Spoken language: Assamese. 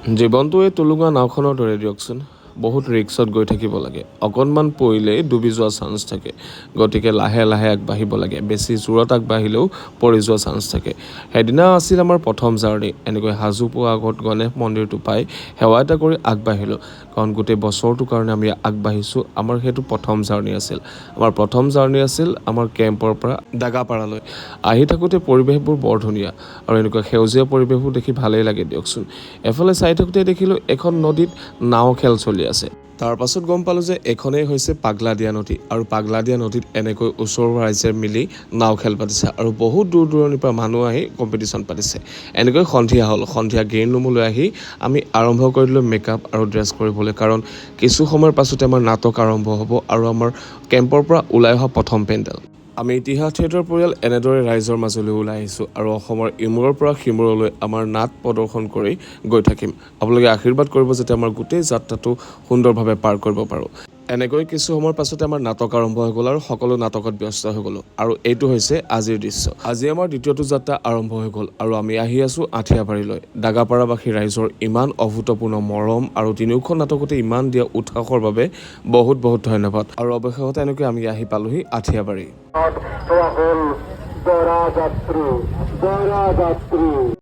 জীৱনটো এই টুলুঙা নাওখনৰ দৰে দিয়কচোন। বহুত ৰিক্সত গৈ থাকিব লাগে। অকণমান পৰিলেই ডুবি যোৱা চান্স থাকে। গতিকে লাহে লাহে আগবাঢ়িব লাগে। বেছি জোৰত আগবাঢ়িলেও পৰি যোৱা চান্স থাকে। সেইদিনা আছিল আমাৰ প্ৰথম জাৰ্ণি। এনেকৈ সাজু পোৱাৰ আগত গণেশ মন্দিৰটো পাই সেৱা এটা কৰি আগবাঢ়িলোঁ। কাৰণ গোটেই বছৰটোৰ কাৰণে আমি আগবাঢ়িছোঁ। আমাৰ সেইটো প্ৰথম জাৰ্ণি আছিল। আমাৰ প্ৰথম জাৰ্ণি আছিল আমাৰ কেম্পৰ পৰা দাগাপাৰালৈ। আহি থাকোঁতে পৰিৱেশবোৰ বৰ ধুনীয়া আৰু এনেকুৱা সেউজীয়া পৰিৱেশবোৰ দেখি ভালেই লাগে দিয়কচোন। এফালে চাই থাকোঁতে দেখিলোঁ এখন নদীত নাও খেল চলি আছে। তাৰ পাছত গম পালোঁ যে এইখনেই হৈছে পাগলাদিয়া নদী আৰু পাগলাদিয়া নদীত এনেকৈ ওচৰৰ ৰাইজে মিলি নাও খেল পাতিছে আৰু বহুত দূৰ দূৰণিৰ পৰা মানুহ আহি কম্পিটিশ্যন পাতিছে। এনেকৈ সন্ধিয়া হ'ল। সন্ধিয়া গ্ৰীণ ৰুমলৈ আহি আমি আৰম্ভ কৰি দিলোঁ মেকআপ আৰু ড্ৰেছ কৰিবলৈ। কাৰণ কিছু সময়ৰ পাছতে আমাৰ নাটক আৰম্ভ হ'ব আৰু আমাৰ কেম্পৰ পৰা ওলাই অহা প্ৰথম পেণ্ডেল। আমি ইতিহাস থিয়েটাৰ পৰিয়াল এনেদৰে ৰাইজৰ মাজলৈ ওলাই আহিছোঁ আৰু অসমৰ ইমূৰৰ পৰা সিমূৰলৈ আমাৰ নাট প্ৰদৰ্শন কৰি গৈ থাকিম। আপোনালোকে আশীৰ্বাদ কৰিব যাতে আমাৰ গোটেই যাত্ৰাটো সুন্দৰভাৱে পাৰ কৰিব পাৰোঁ। এনেকৈ কিছু সময়ৰ পাছতে আমাৰ নাটক আৰম্ভ হৈ গ'ল আৰু সকলো নাটকত ব্যস্ত হৈ গ'লোঁ। আৰু এইটো হৈছে আজিৰ দৃশ্য। আজি আমাৰ দ্বিতীয়টো যাত্ৰা আৰম্ভ হৈ গ'ল আৰু আমি আহি আছোঁ আঠিয়াবাৰীলৈ। দাগাপাৰাবাসী ৰাইজৰ ইমান অভূতপূৰ্ণ মৰম আৰু তিনিওখন নাটকতে ইমান দিয়া উৎসাহৰ বাবে বহুত বহুত ধন্যবাদ। আৰু অৱশেষতে এনেকৈ আমি আহি পালোহি আঠিয়াবাৰী।